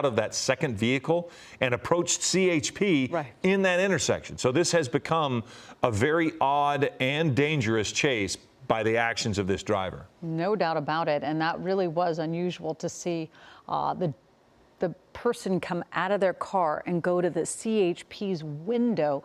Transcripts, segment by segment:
out of that second vehicle and approached CHP in that intersection. So this has become a very odd and dangerous chase by the actions of this driver. No doubt about it. And that really was unusual to see the person come out of their car and go to the CHP's window,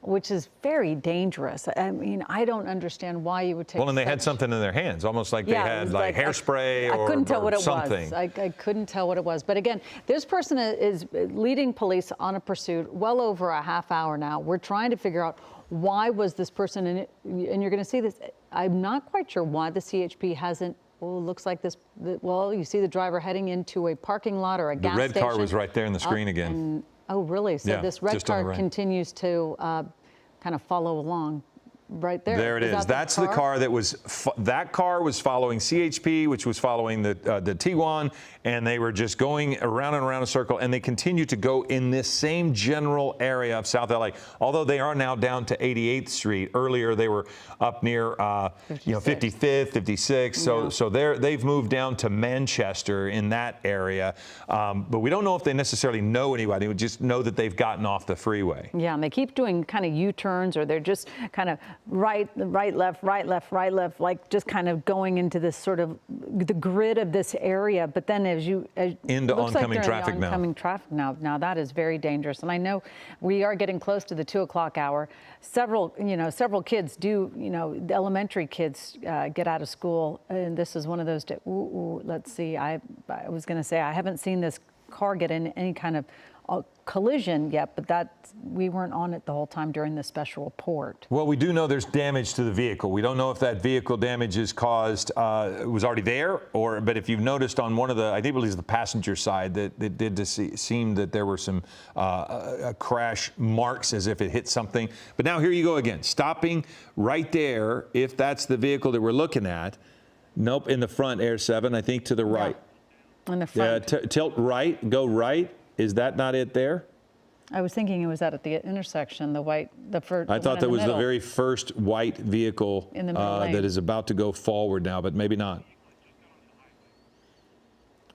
which is very dangerous. I mean, I don't understand why you would take. Well, and they had something in their hands, almost like they had like hairspray or something. I couldn't tell what it was. I couldn't tell what it was. But again, this person is leading police on a pursuit well over a half hour now. We're trying to figure out why was this person in it, and you're going to see this. I'm not quite sure why the CHP hasn't. Well, it looks like this. Well, you see the driver heading into a parking lot or a gas station. The red car was right there in the screen again. Oh, really? So yeah, this red car continues to kind of follow along right there. There it is. That's the car that was, that car was following CHP, which was following the Tiguan, and they were just going around and around a circle, and they continue to go in this same general area of South LA. Although they are now down to 88th Street. Earlier they were up near 55th, 56th. So they've moved down to Manchester in that area. But we don't know if they necessarily know anybody. We just know that they've gotten off the freeway. Yeah, and they keep doing kind of U-turns, or they're just kind of right, left, like just kind of going into this sort of the grid of this area. But then into oncoming traffic now. Oncoming traffic now. Now that is very dangerous. And I know we are getting close to the 2 o'clock hour. Several kids do, the elementary kids get out of school, and this is one of those. Let's see. I was going to say I haven't seen this car get in any kind of collision yet, but we weren't on it the whole time during the special report. Well, we do know there's damage to the vehicle. We don't know if that vehicle damage is caused, was already there, but if you've noticed on one of the, I think it was the passenger side, that it did seem that there were some crash marks as if it hit something. But now here you go again, stopping right there, if that's the vehicle that we're looking at. Nope, in the front, Air 7, I think to the right. In the front. Yeah, tilt right, go right. Is that not it there? I was thinking it was at the intersection, the first. I thought that was the very first white vehicle in the middle lane that is about to go forward now, but maybe not.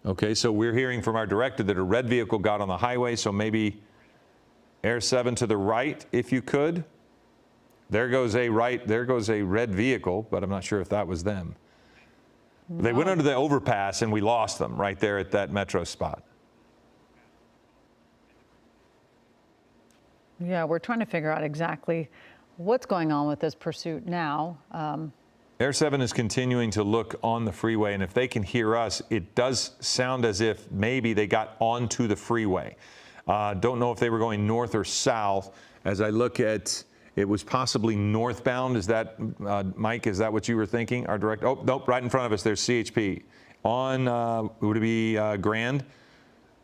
Okay, so we're hearing from our director that a red vehicle got on the highway, so maybe Air 7 to the right, if you could. There goes a red vehicle, but I'm not sure if that was them. No. They went under the overpass and we lost them right there at that metro spot. Yeah, we're trying to figure out exactly what's going on with this pursuit now. Air 7 is continuing to look on the freeway, and if they can hear us, it does sound as if maybe they got onto the freeway. Don't know if they were going north or south. As I look at, it was possibly northbound. Is that, Mike, is that what you were thinking? Our director? Oh, nope, right in front of us, there's CHP. On, would it be Grand?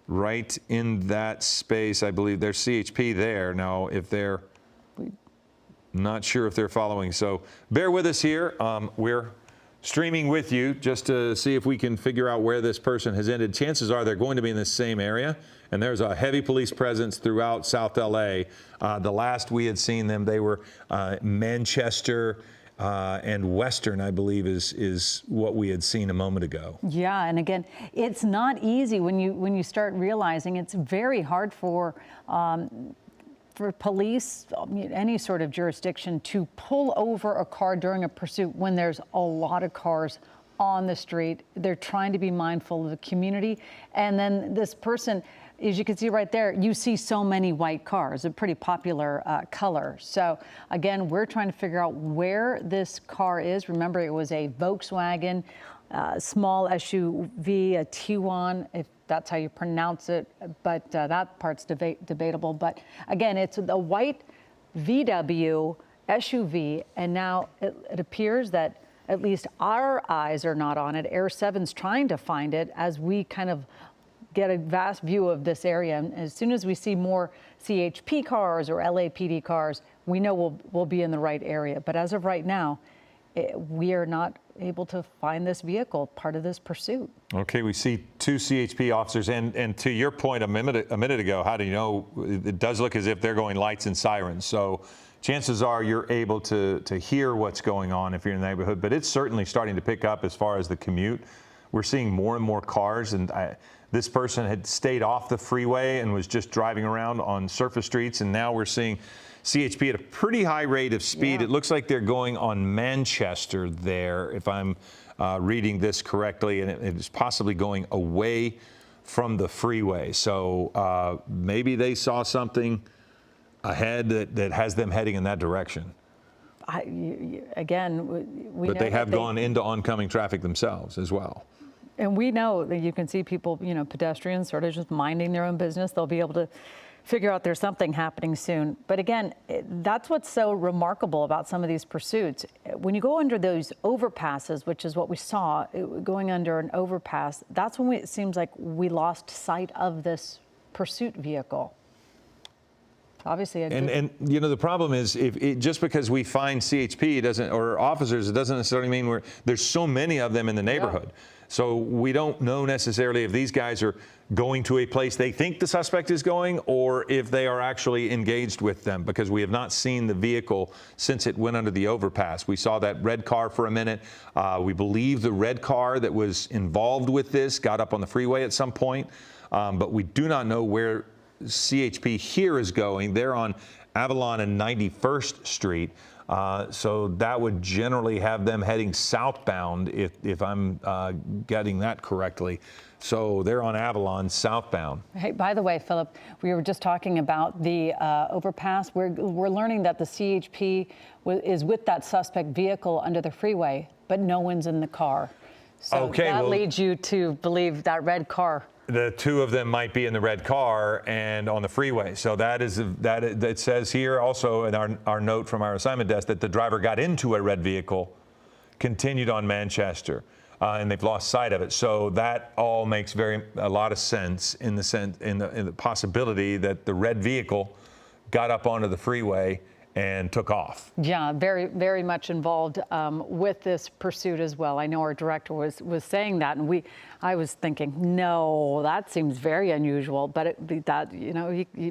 Right in that space, I believe there's CHP there. Now, if they're not sure if they're following, so bear with us here. We're streaming with you just to see if we can figure out where this person has ended. Chances are they're going to be in the same area, and there's a heavy police presence throughout South LA. The last we had seen them, they were Manchester and Western, I believe, is what we had seen a moment ago. Yeah, and again, it's not easy when you start realizing it's very hard for police, any sort of jurisdiction, to pull over a car during a pursuit when there's a lot of cars on the street. They're trying to be mindful of the community, and then this person, as you can see right there, you see so many white cars, a pretty popular color. So again, we're trying to figure out where this car is. Remember, it was a Volkswagen, small SUV, a Tiguan, if that's how you pronounce it, but that part's debatable. But again, it's the white VW SUV, and now it appears that at least our eyes are not on it. Air 7's trying to find it as we kind of get a vast view of this area. And as soon as we see more CHP cars or LAPD cars, we know we'll be in the right area. But as of right now, we are not able to find this vehicle, part of this pursuit. Okay, we see 2 CHP officers, and to your point a minute ago, how do you know? It does look as if they're going lights and sirens. So chances are you're able to hear what's going on if you're in the neighborhood. But it's certainly starting to pick up as far as the commute. We're seeing more and more cars, and this person had stayed off the freeway and was just driving around on surface streets. And now we're seeing CHP at a pretty high rate of speed. Yeah. It looks like they're going on Manchester there, if I'm reading this correctly, and it is possibly going away from the freeway. So maybe they saw something ahead that has them heading in that direction. But they have gone into oncoming traffic themselves as well. And we know that you can see people, pedestrians sort of just minding their own business. They'll be able to figure out there's something happening soon. But again, that's what's so remarkable about some of these pursuits. When you go under those overpasses, which is what we saw, going under an overpass, that's when it seems like we lost sight of this pursuit vehicle. Obviously, and the problem is just because we find CHP or officers, it doesn't necessarily mean there's so many of them in the neighborhood. Yeah. So we don't know necessarily if these guys are going to a place they think the suspect is going, or if they are actually engaged with them, because we have not seen the vehicle since it went under the overpass. We saw that red car for a minute. We believe the red car that was involved with this got up on the freeway at some point, but we do not know where CHP here is going. They're on Avalon and 91st Street. So that would generally have them heading southbound, if I'm getting that correctly. So they're on Avalon southbound. Hey, by the way, Philip, we were just talking about the overpass. We're learning that the CHP is with that suspect vehicle under the freeway, but no one's in the car. So that leads you to believe that red car. The two of them might be in the red car and on the freeway. So it says here also in our note from our assignment desk that the driver got into a red vehicle, continued on Manchester, and they've lost sight of it. So that all makes a lot of sense in the possibility that the red vehicle got up onto the freeway and took off. Yeah, very, very much involved with this pursuit as well. I know our director was saying that, and I was thinking, no, that seems very unusual. But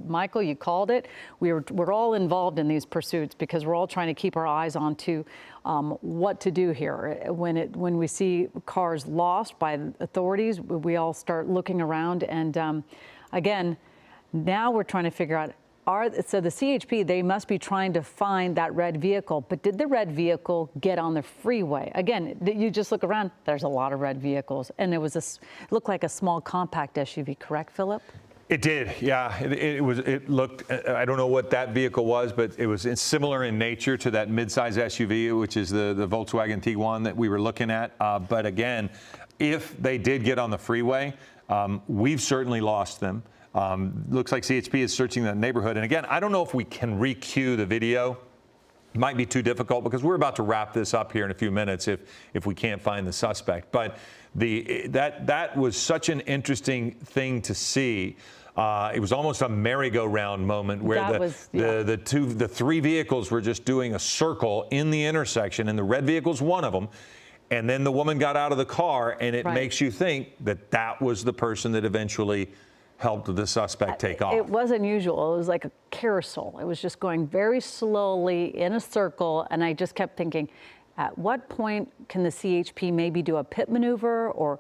Michael, you called it. We're all involved in these pursuits because we're all trying to keep our eyes on to what to do here. When we see cars lost by authorities, we all start looking around, and again, now we're trying to figure out. So the CHP, they must be trying to find that red vehicle, but did the red vehicle get on the freeway? Again, you just look around, there's a lot of red vehicles, and it looked like a small compact SUV, correct, Philip? It did, yeah. It looked, I don't know what that vehicle was, but it's similar in nature to that midsize SUV, which is the Volkswagen Tiguan that we were looking at. But again, if they did get on the freeway, we've certainly lost them. Looks like CHP is searching that neighborhood. And again, I don't know if we can re-cue the video. It might be too difficult because we're about to wrap this up here in a few minutes if we can't find the suspect. But that was such an interesting thing to see. It was almost a merry-go-round moment where the three vehicles were just doing a circle in the intersection, and the red vehicle's one of them. And then the woman got out of the car, and it makes you think that was the person that eventually helped the suspect take off. It was unusual. It was like a carousel. It was just going very slowly in a circle, and I just kept thinking, at what point can the CHP maybe do a pit maneuver,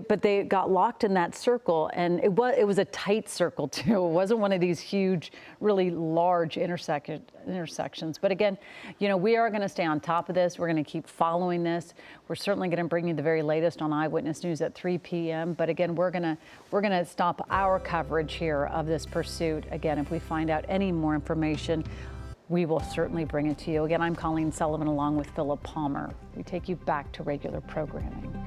but they got locked in that circle, and it was a tight circle too. It wasn't one of these huge, really large intersections. But again, we are going to stay on top of this. We're going to keep following this. We're certainly going to bring you the very latest on Eyewitness News at 3 p.m. But again, we're going to stop our coverage here of this pursuit. Again, if we find out any more information, we will certainly bring it to you. Again, I'm Colleen Sullivan along with Philip Palmer. We take you back to regular programming.